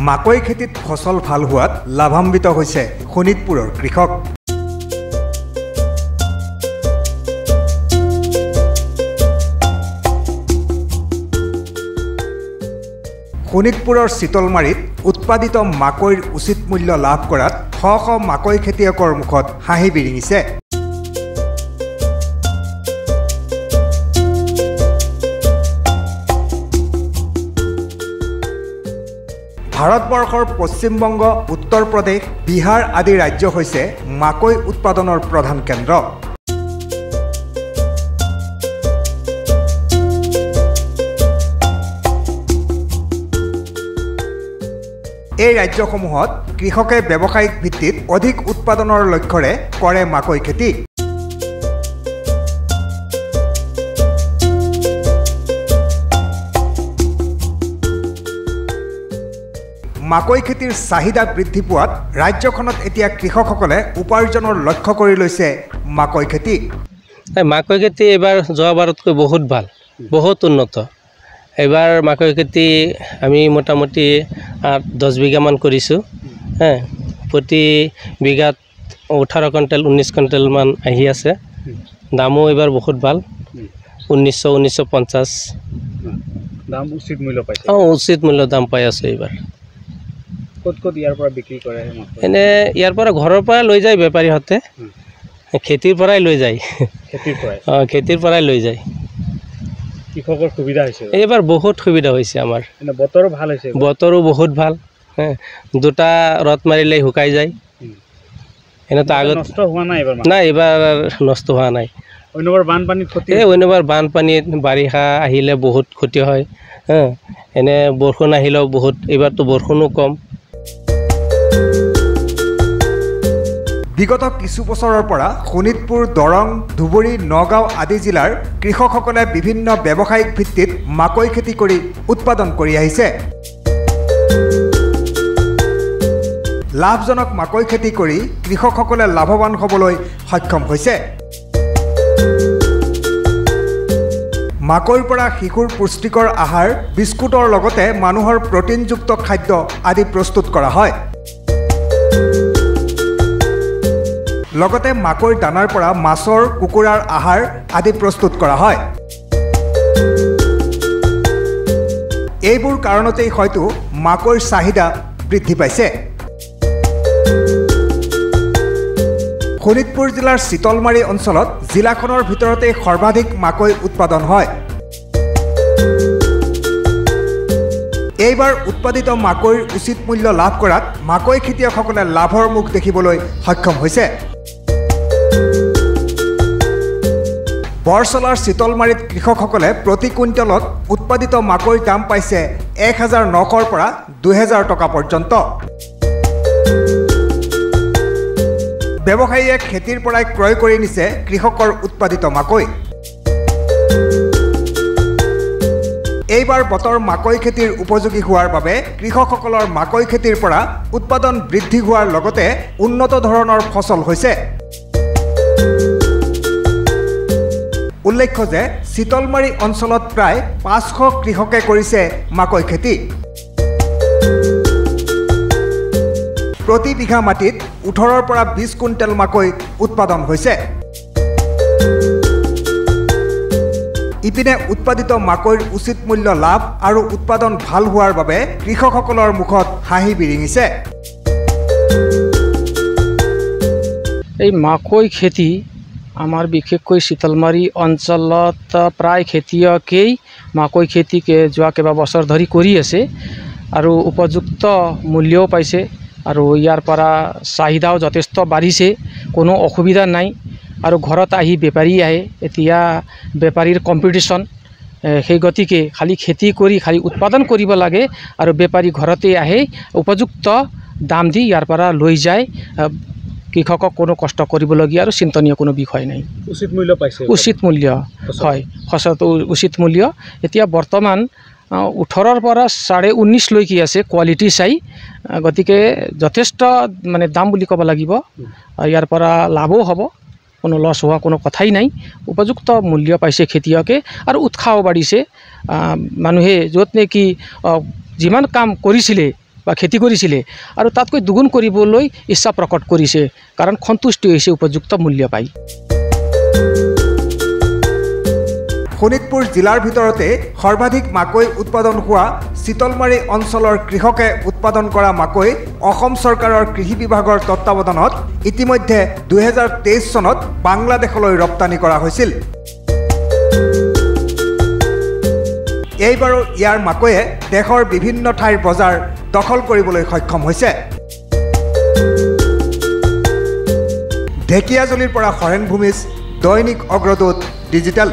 মাকৈ খেতিত ফসল ভাল হোৱাত লাভান্বিত হৈছে শোণিতপুৰৰ কৃষক। শোণিতপুৰৰ চিতলমাৰীত উৎপাদিত মাকৈৰ উচিত মূল্য লাভ কৰাত শ শ মাকৈ খেতিয়কৰ মুখত হাঁহি বিৰিঙিছে। ভাৰতবৰ্ষৰ পশ্চিমবংগ, উত্তৰ প্ৰদেশ, বিহাৰ আদি ৰাজ্য হৈছে মাকৈ উৎপাদনৰ প্ৰধান কেন্দ্ৰ। এই ৰাজ্যসমূহত কৃষকে ব্যৱসায়িক ভিত্তিত অধিক উৎপাদনৰ লক্ষ্যৰে কৰে মাকৈ খেতি। মাকৈ খেতিৰ চাহিদা বৃদ্ধি পোৱাত ৰাজ্যখনত এতিয়া কৃষকসকলে উপাৰ্জনৰ লক্ষ্য কৰি লৈছে মাকৈ খেতি। মাকৈ খেতি এইবাৰ যোৱাবাৰতকৈ বহুত ভাল, বহুত উন্নত। এইবাৰ মাকৈ খেতি আমি মোটামুটি 10 বিঘামান কৰিছোঁ। প্ৰতি বিঘাত 18 কুইণ্টেল 19 কুইণ্টেলমান আহি আছে। দামো এইবাৰ বহুত ভাল, 1950। দাম উচিত মূল্য পাইছে? উচিত মূল্য দাম পাই আছোঁ এইবাৰ। ক'ত ক'ত ইয়াৰ পৰা বিক্ৰী কৰে? এনে ইয়াৰ পৰা ঘৰৰ পৰা লৈ যায় বেপাৰীহঁতে, খেতিৰ পৰাই লৈ যায়। খেতিৰ পৰাই লৈ যায়। কৃষকৰ সুবিধা হৈছে এইবাৰ, বহুত সুবিধা হৈছে আমাৰ। বতৰো ভাল হৈছে? বতৰো বহুত ভাল। দুটা ৰদ মাৰিলে শুকাই যায়। এনেতো আগত নষ্ট হোৱা নাই এইবাৰ? নাই, এইবাৰ নষ্ট হোৱা নাই। অন্যবাৰ বানপানীত ক্ষতি? অন্যবাৰ বানপানীত, বাৰিষা আহিলে বহুত ক্ষতি হয়। এনে বৰষুণ আহিলেও বহুত, এইবাৰতো বৰষুণো কম। বিগত কিছু বছৰৰ পৰা শোণিতপুৰ, দৰং, ধুবুৰী, নগাঁও আদি জিলাৰ কৃষকসকলে বিভিন্ন ব্যৱসায়িক ভিত্তিত মাকৈ খেতি কৰি উৎপাদন কৰি আহিছে। লাভজনক মাকৈ খেতি কৰি কৃষকসকলে লাভৱান হ'বলৈ সক্ষম হৈছে। মাকৈৰ পৰা শিশুৰ পুষ্টিকৰ আহাৰ, বিস্কুটৰ লগতে মানুহৰ প্ৰটিনযুক্ত খাদ্য আদি প্ৰস্তুত কৰা হয়। লগতে মাকৈৰ দানাৰ পৰা মাছৰ, কুকুৰাৰ আহাৰ আদি প্ৰস্তুত কৰা হয়। এইবোৰ কাৰণতেই হয়তো মাকৈৰ চাহিদা বৃদ্ধি পাইছে। শোণিতপুৰ জিলাৰ চিতলমাৰী অঞ্চলত জিলাখনৰ ভিতৰতে সৰ্বাধিক মাকৈ উৎপাদন হয়। এইবাৰ উৎপাদিত মাকৈৰ উচিত মূল্য লাভ কৰাত মাকৈ খেতিয়কসকলে লাভৰ মুখ দেখিবলৈ সক্ষম হৈছে। বৰচলাৰ চিতলমাৰীত কৃষকসকলে প্ৰতি কুইণ্টেলত উৎপাদিত মাকৈৰ দাম পাইছে 1900ৰ পৰা 2000 টকা পৰ্যন্ত। ব্যৱসায়ীয়ে খেতিৰ পৰাই ক্ৰয় কৰি নিছে কৃষকৰ উৎপাদিত মাকৈ। এইবাৰ বতৰ মাকৈ খেতিৰ উপযোগী হোৱাৰ বাবে কৃষকসকলৰ মাকৈ খেতিৰ পৰা উৎপাদন বৃদ্ধি হোৱাৰ লগতে উন্নত ধৰণৰ ফচল হৈছে। উল্লেখ্য যে চিতলমাৰী অঞ্চলত প্ৰায় 500 কৃষকে কৰিছে মাকৈ খেতি। প্ৰতি বিঘা মাটিত 18ৰ পৰা 20 কুইণ্টেল মাকৈ উৎপাদন হৈছে। ইপিনে উৎপাদিত মাকৈৰ উচিত মূল্য লাভ আৰু উৎপাদন ভাল হোৱাৰ বাবে কৃষকসকলৰ মুখত হাঁহি বিৰিঙিছে। এই মাকৈ খেতি আমাৰ বিশেষকৈ চিতলমাৰী অঞ্চলত প্ৰায় খেতিয়কেই মাকৈ খেতিকে যোৱা কেইবাবছৰ ধৰি কৰি আছে আৰু উপযুক্ত মূল্যও পাইছে আৰু ইয়াৰ পৰা চাহিদাও যথেষ্ট বাঢ়িছে, কোনো অসুবিধা নাই। আৰু ঘৰত আহি বেপাৰী আহে, এতিয়া বেপাৰীৰ কম্পিটিশ্যন, সেই গতিকে খালি খেতি কৰি খালি উৎপাদন কৰিব লাগে আৰু বেপাৰী ঘৰতে আহে, উপযুক্ত দাম দি ইয়াৰ পৰা লৈ যায়। কৃষকক কোনো কষ্ট কৰিবলগীয়া আৰু চিন্তনীয় কোনো বিষয় নাই। উচিত মূল্য পাইছে? উচিত মূল্য, হয়, ফচলটো উচিত মূল্য। এতিয়া বৰ্তমান 18ৰ পৰা 19.5 লৈকে আছে কোৱালিটি চাই, গতিকে যথেষ্ট মানে দাম বুলি ক'ব লাগিব। ইয়াৰ পৰা লাভো হ'ব, কোনো লছ হোৱা কোনো কথাই নাই। উপযুক্ত মূল্য পাইছে খেতিয়কে আৰু উৎসাহও বাঢ়িছে। মানুহে য'ত নেকি যিমান কাম কৰিছিলে বা খেতি কৰিছিলে আৰু তাতকৈ দুগুণ কৰিবলৈ ইচ্ছা প্ৰকট কৰিছে কাৰণ সন্তুষ্টি হৈছে উপযুক্ত মূল্য পাই শোণিতপুৰ জিলাৰ ভিতৰতে সৰ্বাধিক মাকৈ উৎপাদন হোৱা চিতলমাৰী অঞ্চলৰ কৃষকে উৎপাদন কৰা মাকৈ অসম চৰকাৰৰ কৃষি বিভাগৰ তত্ত্বাৱধানত ইতিমধ্যে 2023 চনত বাংলাদেশলৈ ৰপ্তানি কৰা হৈছিল এইবাৰো ইয়াৰ মাকৈয়ে দেশৰ বিভিন্ন ঠাইৰ বজাৰ দখল কৰিবলৈ সক্ষম হৈছে ঢেকিয়াজুলিৰ পৰা হৰেণ ভূমিজ দৈনিক অগ্ৰদূত ডিজিটেল